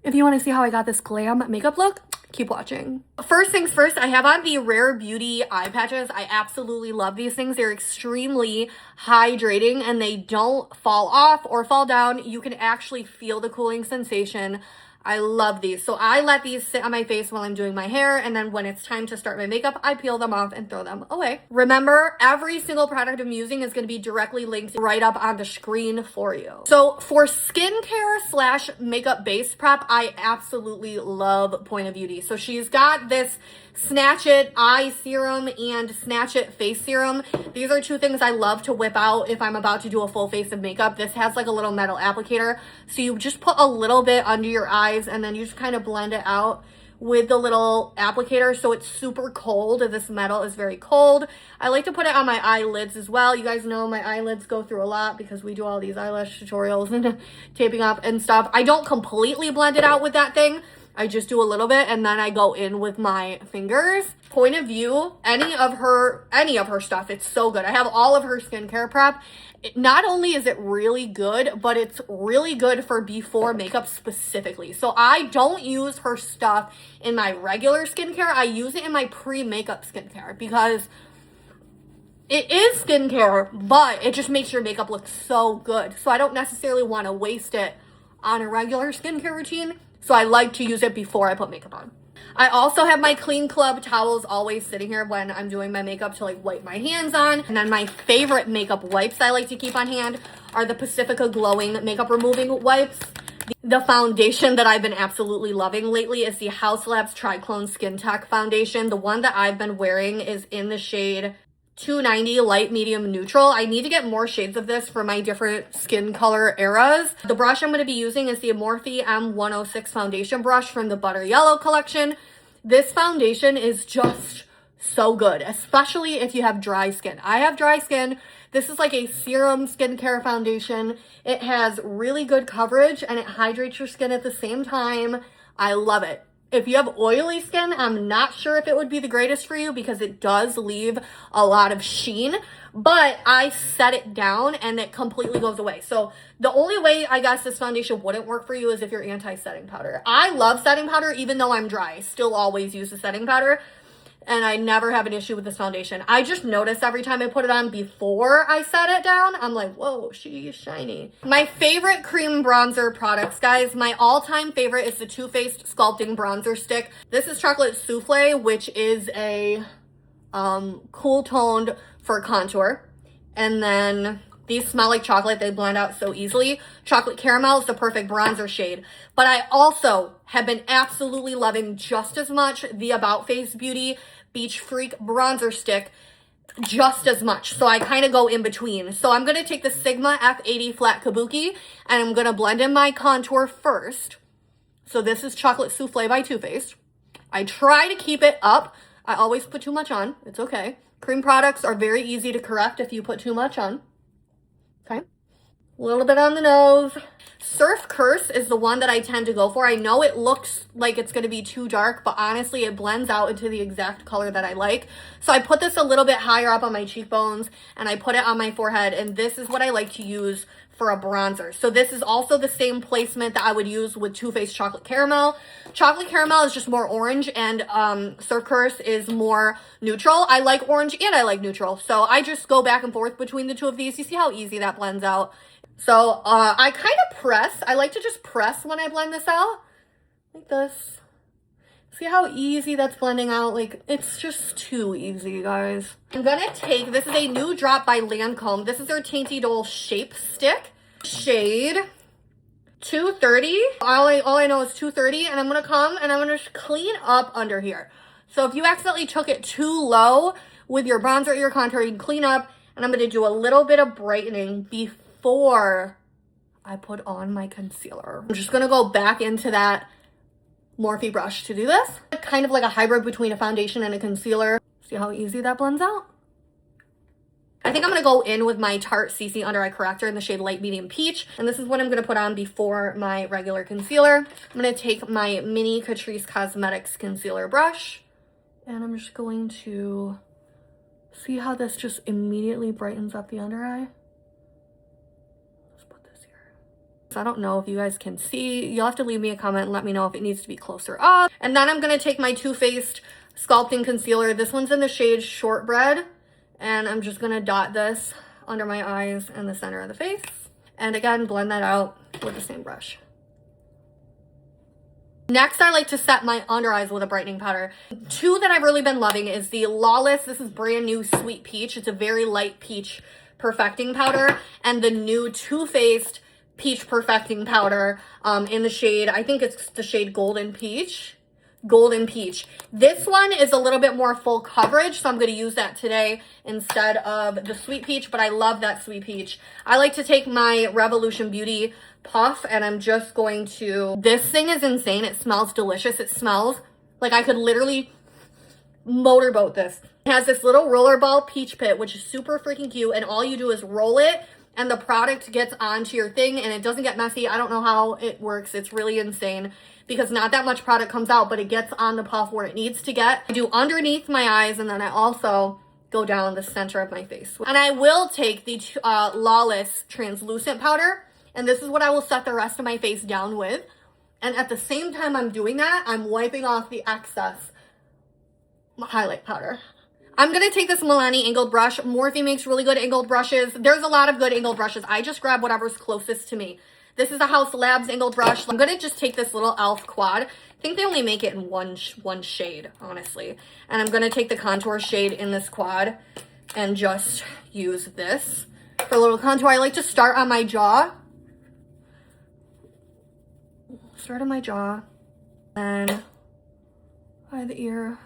If you want to see how I got this glam makeup look, keep watching. First things first, I have on the Rare Beauty eye patches. I absolutely love these things. They're extremely hydrating and they don't fall off or fall down. You can actually feel the cooling sensation. I love these. So I let these sit on my face while I'm doing my hair, and then when it's time to start my makeup, I peel them off and throw them away. Remember, every single product I'm using is going to be directly linked right up on the screen for you. So for skincare slash makeup base prep, I absolutely love Point of Beauty. So she's got this Snatch It eye serum and Snatch It face serum. These are two things I love to whip out if I'm about to do a full face of makeup. This has like a little metal applicator, so you just put a little bit under your eyes and then you just kind of blend it out with the little applicator. So it's super cold. This metal is very cold. I like to put it on my eyelids as well. You guys know my eyelids go through a lot because we do all these eyelash tutorials and taping up and stuff. I don't completely blend it out with that thing. I just do a little bit and then I go in with my fingers. Point of View, any of her stuff, it's so good. I have all of her skincare prep. Not only is it really good, but it's really good for before makeup specifically. So I don't use her stuff in my regular skincare. I use it in my pre-makeup skincare because it is skincare, but it just makes your makeup look so good. So I don't necessarily want to waste it on a regular skincare routine. So I like to use it before I put makeup on. I also have my Clean Club towels always sitting here when I'm doing my makeup to like wipe my hands on. And then my favorite makeup wipes I like to keep on hand are the Pacifica glowing makeup removing wipes. The foundation that I've been absolutely loving lately is the Haus Triclone Skin Tech foundation. The one that I've been wearing is in the shade 290 light medium neutral. I need to get more shades of this for my different skin color eras. The brush I'm going to be using is the Morphe M106 foundation brush from the Butter Yellow collection. This foundation is just so good, especially if you have dry skin. I have dry skin. This is like a serum skincare foundation. It has really good coverage and it hydrates your skin at the same time. I love it. If you have oily skin, I'm not sure if it would be the greatest for you because it does leave a lot of sheen, but I set it down and it completely goes away. So the only way I guess this foundation wouldn't work for you is if you're anti-setting powder. I love setting powder even though I'm dry. I still always use the setting powder and I never have an issue with this foundation. I just notice every time I put it on before I set it down, I'm like, whoa, she's shiny. My favorite cream bronzer products, guys, my all-time favorite is the Too Faced Sculpting Bronzer Stick. This is Chocolate Souffle, which is a cool toned for contour. And then these smell like chocolate. They blend out so easily. Chocolate Caramel is the perfect bronzer shade. But I also have been absolutely loving just as much the About Face Beauty Beach Freak Bronzer Stick just as much. So I kind of go in between. So I'm going to take the Sigma F80 Flat Kabuki and I'm going to blend in my contour first. So this is Chocolate Souffle by Too Faced. I try to keep it up. I always put too much on. It's okay. Cream products are very easy to correct if you put too much on. Okay. A little bit on the nose. Surf Curse is the one that I tend to go for. I know it looks like it's going to be too dark, but honestly, it blends out into the exact color that I like. So I put this a little bit higher up on my cheekbones, and I put it on my forehead, and this is what I like to use for a bronzer. So this is also the same placement that I would use with Too Faced Chocolate Caramel. Chocolate Caramel is just more orange, and Surf Curse is more neutral. I like orange and I like neutral, so I just go back and forth between the two of these. You see how easy that blends out? So I kind of press. I like to just press when I blend this out, like this. See how easy that's blending out? Like, it's just too easy, guys. I'm gonna take, this is a new drop by Lancome. This is their Tainty Dole Shape Stick. Shade 230. All I know is 230, and I'm gonna come and I'm gonna clean up under here. So if you accidentally took it too low with your bronzer or your contour, you can clean up, and I'm gonna do a little bit of brightening before I put on my concealer. I'm just gonna go back into that Morphe brush to do this. Kind of like a hybrid between a foundation and a concealer. See how easy that blends out? I think I'm gonna go in with my Tarte CC Under Eye Corrector in the shade Light Medium Peach. And this is what I'm gonna put on before my regular concealer. I'm gonna take my mini Catrice Cosmetics concealer brush, and I'm just going to see how this just immediately brightens up the under eye. I don't know if you guys can see. You'll have to leave me a comment and let me know if it needs to be closer up. And then I'm going to take my Too Faced Sculpting Concealer. This one's in the shade Shortbread. And I'm just going to dot this under my eyes and the center of the face. And again, blend that out with the same brush. Next, I like to set my under eyes with a brightening powder. Two that I've really been loving is the Lawless. This is brand new Sweet Peach. It's a very light peach perfecting powder. And the new Too Faced Peach Perfecting Powder in the shade, I think it's the shade Golden Peach. Golden Peach. This one is a little bit more full coverage, so I'm going to use that today instead of the Sweet Peach, but I love that Sweet Peach. I like to take my Revolution Beauty puff and I'm just going to, this thing is insane. It smells delicious. It smells like I could literally motorboat this. It has this little rollerball peach pit, which is super freaking cute, and all you do is roll it and the product gets onto your thing and it doesn't get messy. I don't know how it works. It's really insane because not that much product comes out, but it gets on the puff where it needs to get. I do underneath my eyes and then I also go down the center of my face. And I will take the Lawless translucent powder, and this is what I will set the rest of my face down with. And at the same time I'm doing that, I'm wiping off the excess highlight powder. I'm going to take this Milani angled brush. Morphe makes really good angled brushes. There's a lot of good angled brushes. I just grab whatever's closest to me. This is a Haus Labs angled brush. I'm going to just take this little e.l.f. quad. I think they only make it in one shade, honestly. And I'm going to take the contour shade in this quad and just use this for a little contour. I like to start on my jaw. Start on my jaw. And by the ear.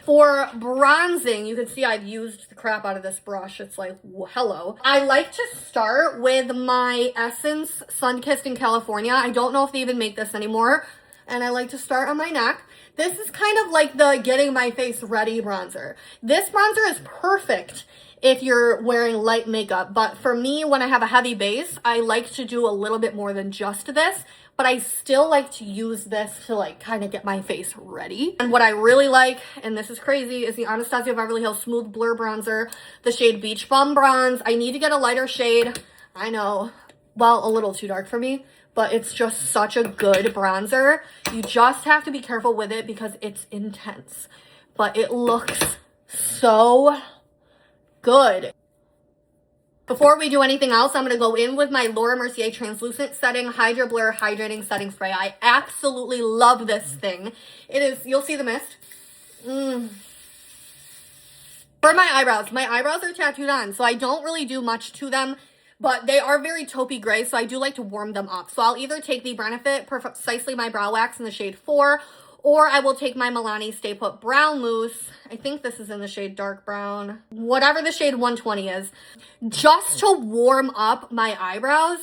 For bronzing, you can see I've used the crap out of this brush. It's like, hello. I like to start with my Essence Sunkissed in California. I don't know if they even make this anymore. And I like to start on my neck. This is kind of like the getting my face ready bronzer. This bronzer is perfect if you're wearing light makeup. But for me, when I have a heavy base, I like to do a little bit more than just this. But I still like to use this to like kind of get my face ready. And what I really like, and this is crazy, is the Anastasia Beverly Hills Smooth Blur Bronzer, the shade Beach Bum Bronze. I need to get a lighter shade. I know, well, a little too dark for me, but it's just such a good bronzer. You just have to be careful with it because it's intense, but it looks so good. Before we do anything else, I'm going to go in with my Laura Mercier Translucent Setting Hydra Blur Hydrating Setting Spray. I absolutely love this thing. It is, you'll see the mist. For my eyebrows are tattooed on, so I don't really do much to them, but they are very taupey gray, so I do like to warm them up. So I'll either take the Benefit Precisely My Brow Wax in the shade 4, or I will take my Milani Stay Put Brown Mousse. I think this is in the shade dark brown. Whatever the shade 120 is. Just to warm up my eyebrows.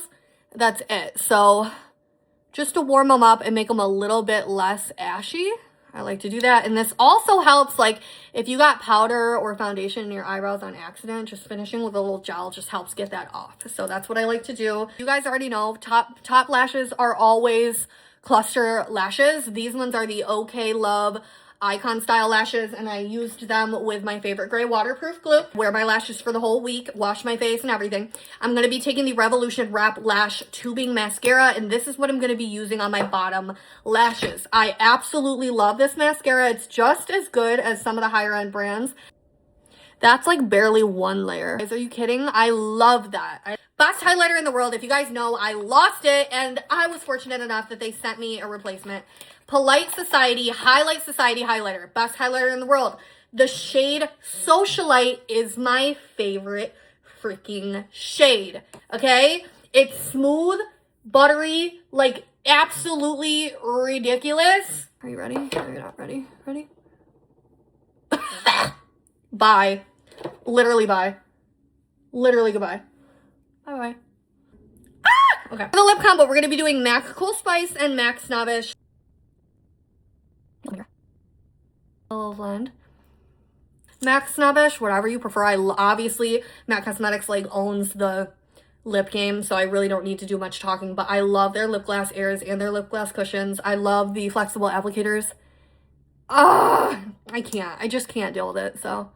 That's it. So just to warm them up and make them a little bit less ashy. I like to do that. And this also helps, like, if you got powder or foundation in your eyebrows on accident, just finishing with a little gel just helps get that off. So that's what I like to do. You guys already know, top lashes are always cluster lashes. These ones are the OK Love Icon Style lashes, and I used them with my favorite gray waterproof glue. Wear my lashes for the whole week, wash my face and everything. I'm going to be taking the Revolution Wrap Lash Tubing Mascara, and this is what I'm going to be using on my bottom lashes. I absolutely love this mascara. It's just as good as some of the higher end brands. That's like barely one layer. Guys, are you kidding? I love that. Best highlighter in the world. If you guys know, I lost it, and I was fortunate enough that they sent me a replacement. Polite Society Highlight Society highlighter. Best highlighter in the world. The shade Socialite is my favorite freaking shade. Okay? It's smooth, buttery, like absolutely ridiculous. Are you ready? Are you not ready? Ready? Bye. Literally bye. Literally goodbye. Bye-bye. Ah! Okay. For the lip combo, we're going to be doing MAC Cool Spice and MAC Snobbish. A little blend. MAC Snobbish, whatever you prefer. Obviously, MAC Cosmetics like owns the lip game, so I really don't need to do much talking, but I love their lip gloss airs and their lip gloss cushions. I love the flexible applicators. I just can't deal with it, so,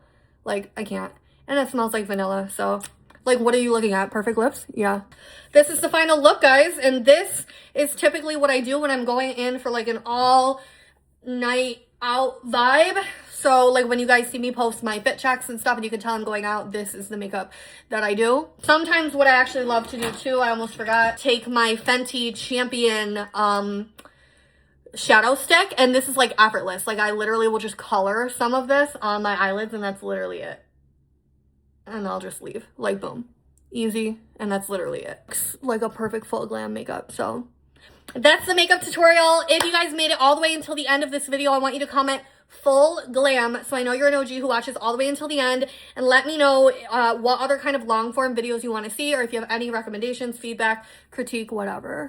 like, I can't. And it smells like vanilla, so Like, what are you looking at? Perfect lips? Yeah. This is the final look, guys. And this is typically what I do when I'm going in for like an all night out vibe. So like when you guys see me post my fit checks and stuff and you can tell I'm going out, this is the makeup that I do. Sometimes what I actually love to do too, I almost forgot, take my Fenty Champion shadow stick, and this is like effortless. Like I literally will just color some of this on my eyelids and that's literally it. And I'll just leave, like boom, easy. And that's literally it. It's like a perfect full glam makeup. So that's the makeup tutorial. If you guys made it all the way until the end of this video, I want you to comment full glam so I know you're an OG who watches all the way until the end, and let me know what other kind of long form videos you want to see, or if you have any recommendations, feedback, critique, whatever.